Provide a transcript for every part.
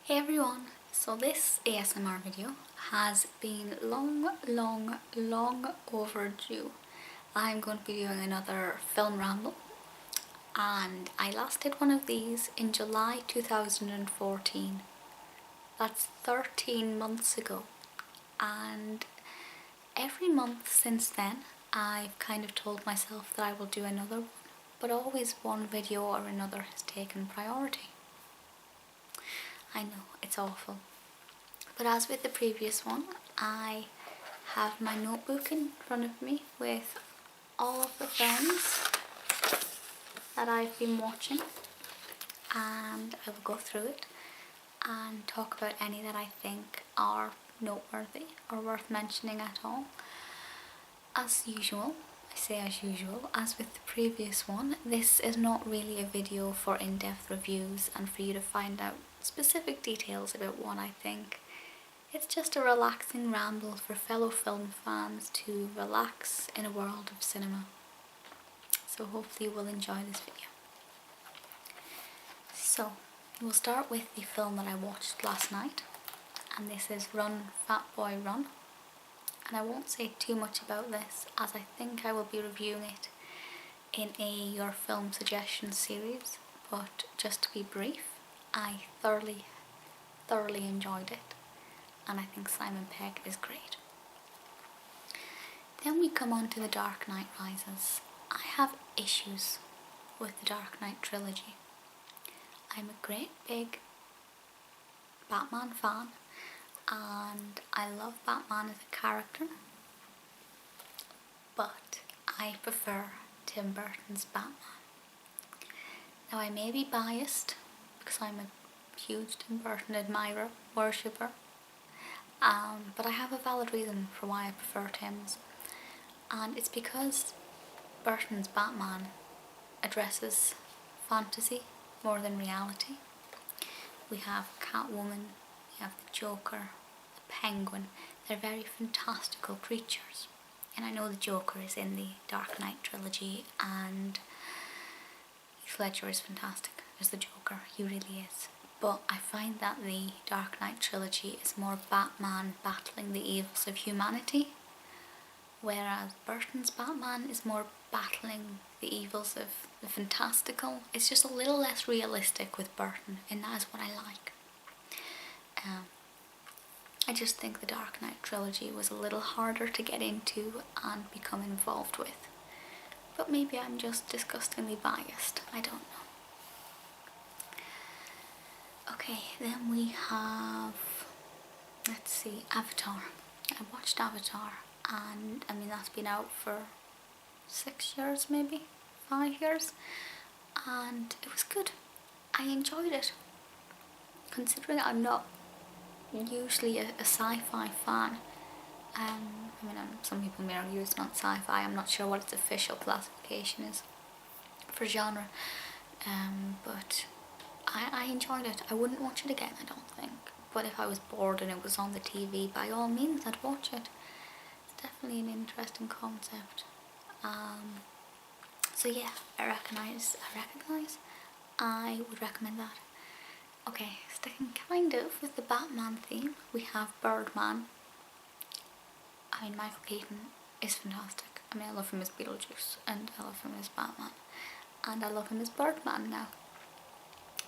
Hey everyone, so this ASMR video has been long overdue. I'm going to be doing another film ramble, and I last did one of these in July 2014. That's 13 months ago, and every month since then I've kind of told myself that I will do another one, but always one video or another has taken priority. I know, it's awful. But as with the previous one, I have my notebook in front of me with all of the films that I've been watching, and I will go through it and talk about any that I think are noteworthy or worth mentioning at all. As usual, I say as usual, as with the previous one, this is not really a video for in-depth reviews and for you to find out specific details about one I think. It's just a relaxing ramble for fellow film fans to relax in a world of cinema. So hopefully you will enjoy this video. So, we'll start with the film that I watched last night, and this is Run, Fat Boy, Run. And I won't say too much about this, as I think I will be reviewing it in a Your Film Suggestions series, but just to be brief, I thoroughly enjoyed it, and I think Simon Pegg is great. Then we come on to The Dark Knight Rises. I have issues with the Dark Knight trilogy. I'm a great big Batman fan, and I love Batman as a character, but I prefer Tim Burton's Batman. Now I may be biased because I'm a huge Tim Burton admirer, worshipper, but I have a valid reason for why I prefer Tim's, and it's because Burton's Batman addresses fantasy more than reality. We have Catwoman, we have the Joker, the Penguin. They're very fantastical creatures, and I know the Joker is in the Dark Knight trilogy, and Heath Ledger is fantastic as the Joker, he really is. But I find that the Dark Knight trilogy is more Batman battling the evils of humanity, whereas Burton's Batman is more battling the evils of the fantastical. It's just a little less realistic with Burton, and that is what I like. I just think the Dark Knight trilogy was a little harder to get into and become involved with. But maybe I'm just disgustingly biased, I don't know. Okay, then we have, let's see, Avatar. I watched Avatar, and I mean that's been out for 6 years, maybe 5 years, and it was good. I enjoyed it. Considering I'm not usually a sci-fi fan, some people may argue it's not sci-fi. I'm not sure what its official classification is for genre, but I enjoyed it. I wouldn't watch it again, I don't think, but if I was bored and it was on the TV, by all means I'd watch it. It's definitely an interesting concept. So yeah, I would recommend that. Okay, sticking kind of with the Batman theme, we have Birdman. I mean, Michael Keaton is fantastic. I mean, I love him as Beetlejuice, and I love him as Batman, and I love him as Birdman now.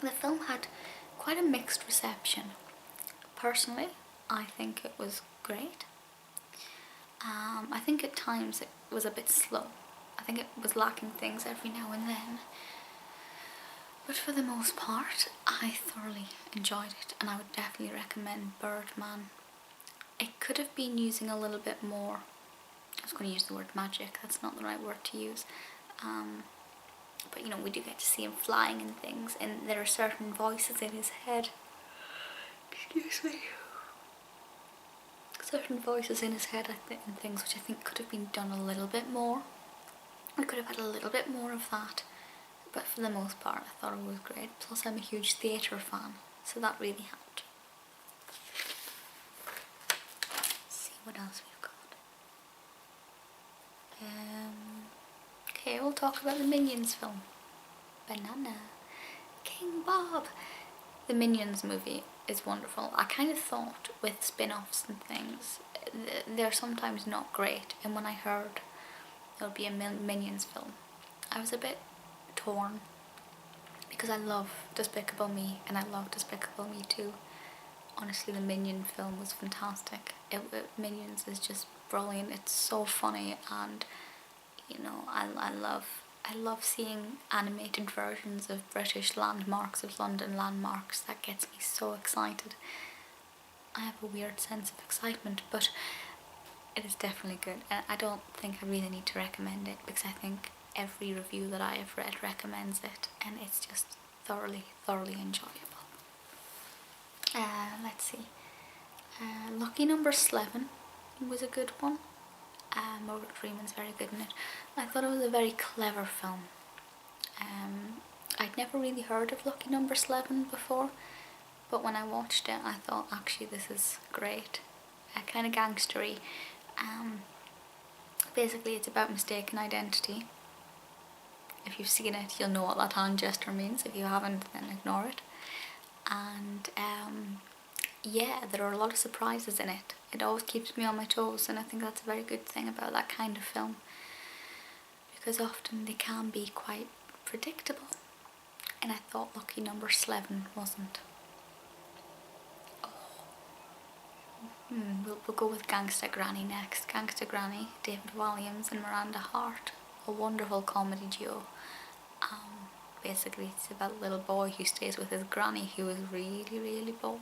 The film had quite a mixed reception. Personally, I think it was great. I think at times it was a bit slow. I think it was lacking things every now and then. But for the most part, I thoroughly enjoyed it, and I would definitely recommend Birdman. It could have been using a little bit more, I was going to use the word magic, that's not the right word to use, but you know, we do get to see him flying and things, and there are certain voices in his head, certain voices in his head and things which I think could have been done a little bit more. We could have had a little bit more of that, but for the most part I thought it was great. Plus I'm a huge theatre fan, so that really helped. Let's see what else we've got. Okay, we'll talk about the Minions film. Banana. King Bob. The Minions movie is wonderful. I kind of thought with spin-offs and things, they're sometimes not great, and when I heard there'll be a Minions film, I was a bit torn, because I love Despicable Me and I love Despicable Me 2. Honestly, the Minion film was fantastic. Minions is just brilliant. It's so funny, and you know, I love seeing animated versions of British landmarks, of London landmarks. That gets me so excited. I have a weird sense of excitement, but it is definitely good. And I don't think I really need to recommend it, because I think every review that I have read recommends it, and it's just thoroughly enjoyable. Let's see. Lucky Number 11 was a good one. Morgan Freeman's very good in it. I thought it was a very clever film. I'd never really heard of Lucky Number 11 before, but when I watched it I thought, actually this is great. Kind of gangstery. Basically it's about mistaken identity. If you've seen it, you'll know what that hand gesture means. If you haven't, then ignore it. And yeah, there are a lot of surprises in it. It always keeps me on my toes, and I think that's a very good thing about that kind of film, because often they can be quite predictable, and I thought Lucky Number 11 wasn't. We'll go with Gangsta Granny next. Gangsta Granny, David Walliams and Miranda Hart, a wonderful comedy duo. Basically it's about a little boy who stays with his granny, who is really boring,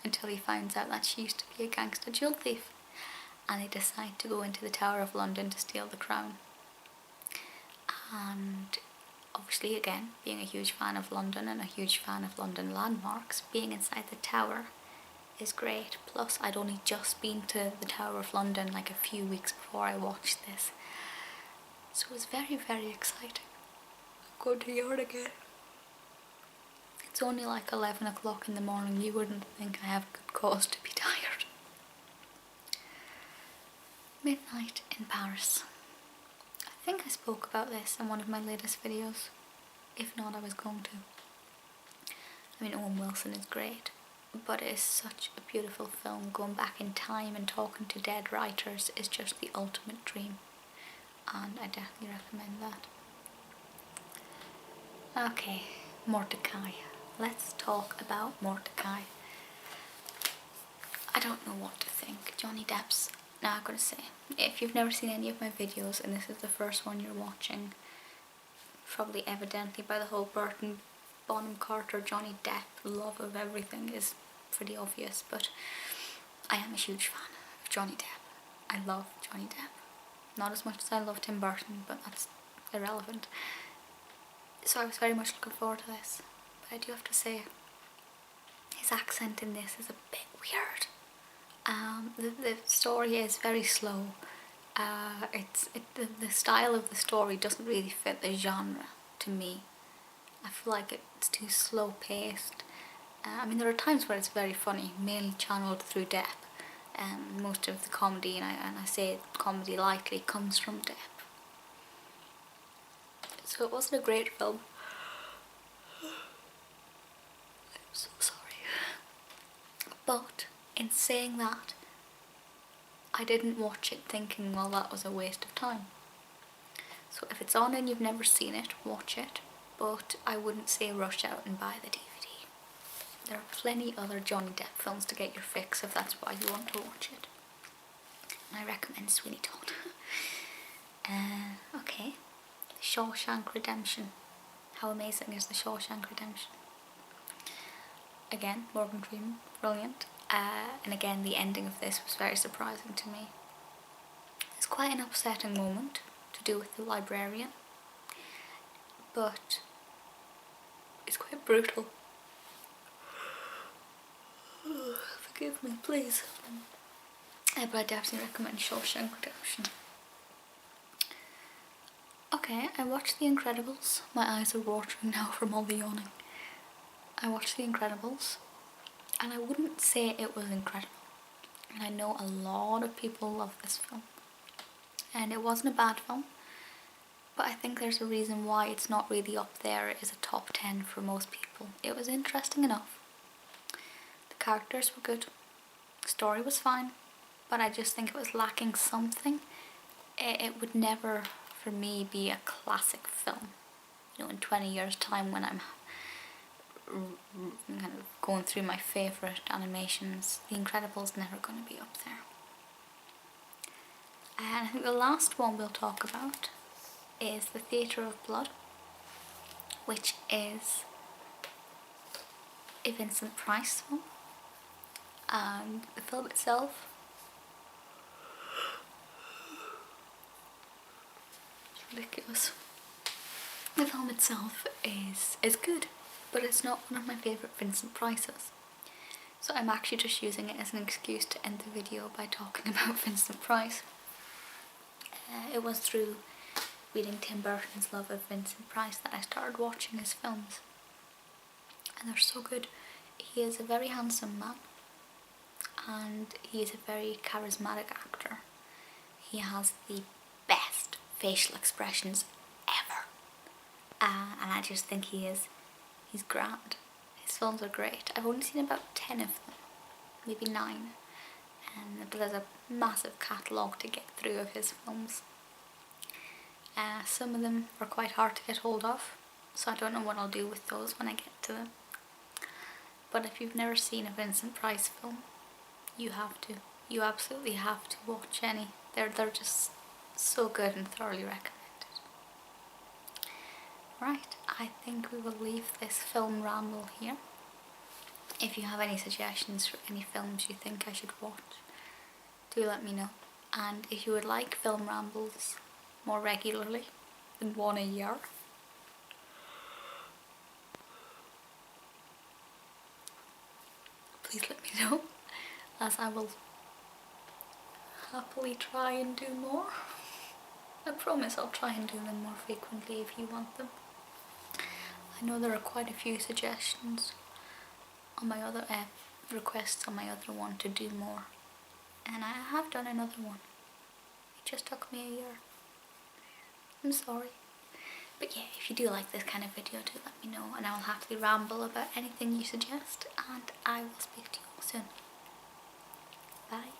until he finds out that she used to be a gangster jewel thief, and they decide to go into the Tower of London to steal the crown. And obviously, again, being a huge fan of London and a huge fan of London landmarks, being inside the tower is great. Plus I'd only just been to the Tower of London like a few weeks before I watched this, so it was very exciting. I'm going to yawn again. It's only like 11 o'clock in the morning. You wouldn't think I have good cause to be tired. Midnight in Paris. I think I spoke about this in one of my latest videos. If not, I was going to. I mean, Owen Wilson is great, but it is such a beautiful film. Going back in time and talking to dead writers is just the ultimate dream, and I definitely recommend that. Okay, Mordecai. Let's talk about Mordecai. I don't know what to think. Johnny Depp's... Now I'm going to say, if you've never seen any of my videos and this is the first one you're watching, probably evidently by the whole Burton, Bonham Carter, Johnny Depp love of everything is pretty obvious, but I am a huge fan of Johnny Depp. I love Johnny Depp. Not as much as I love Tim Burton, but that's irrelevant. So I was very much looking forward to this. But I do have to say, his accent in this is a bit weird. The story is very slow. The style of the story doesn't really fit the genre to me. I feel like it's too slow paced. I mean, there are times where it's very funny, mainly channeled through Depp. Most of the comedy, and I say comedy lightly, comes from Depp. So it wasn't a great film. I'm so sorry. But in saying that, I didn't watch it thinking, well, that was a waste of time. So if it's on and you've never seen it, watch it. But I wouldn't say rush out and buy the DVD. There are plenty other Johnny Depp films to get your fix if that's why you want to watch it. And I recommend Sweeney Todd. Okay. Shawshank Redemption. How amazing is the Shawshank Redemption? Again, Morgan Freeman, brilliant. And again, the ending of this was very surprising to me. It's quite an upsetting moment to do with the librarian, but it's quite brutal. Forgive me, please. But I definitely recommend Shawshank Redemption. Okay, I watched The Incredibles. My eyes are watering now from all the yawning. I watched The Incredibles, and I wouldn't say it was incredible. And I know a lot of people love this film. And it wasn't a bad film, but I think there's a reason why it's not really up there as a top 10 for most people. It was interesting enough. The characters were good, story was fine, but I just think it was lacking something. It would never, for me, be a classic film. You know, in 20 years' time when I'm kind of going through my favourite animations, The Incredibles never going to be up there. And I think the last one we'll talk about is The Theatre of Blood, which is a Vincent Price film. And the film itself, it's ridiculous. The film itself is good, but it's not one of my favourite Vincent Prices. So I'm actually just using it as an excuse to end the video by talking about Vincent Price. It was through reading Tim Burton's love of Vincent Price that I started watching his films. And they're so good. He is a very handsome man, and he is a very charismatic actor. He has the best facial expressions ever. And I just think he's grand. His films are great. I've only seen about 10 of them, maybe 9. But there's a massive catalogue to get through of his films. Some of them are quite hard to get hold of, so I don't know what I'll do with those when I get to them. But if you've never seen a Vincent Price film, you have to. You absolutely have to watch any. They're just so good and thoroughly recommended. Right, I think we will leave this film ramble here. If you have any suggestions for any films you think I should watch, do let me know. And if you would like film rambles more regularly than one a year, please let me know, as I will happily try and do more. I promise I'll try and do them more frequently if you want them. I know there are quite a few suggestions on my other requests on my other one to do more, and I have done another one. It just took me a year. I'm sorry. But yeah, if you do like this kind of video, do let me know, and I will happily ramble about anything you suggest, and I will speak to you all soon. Bye.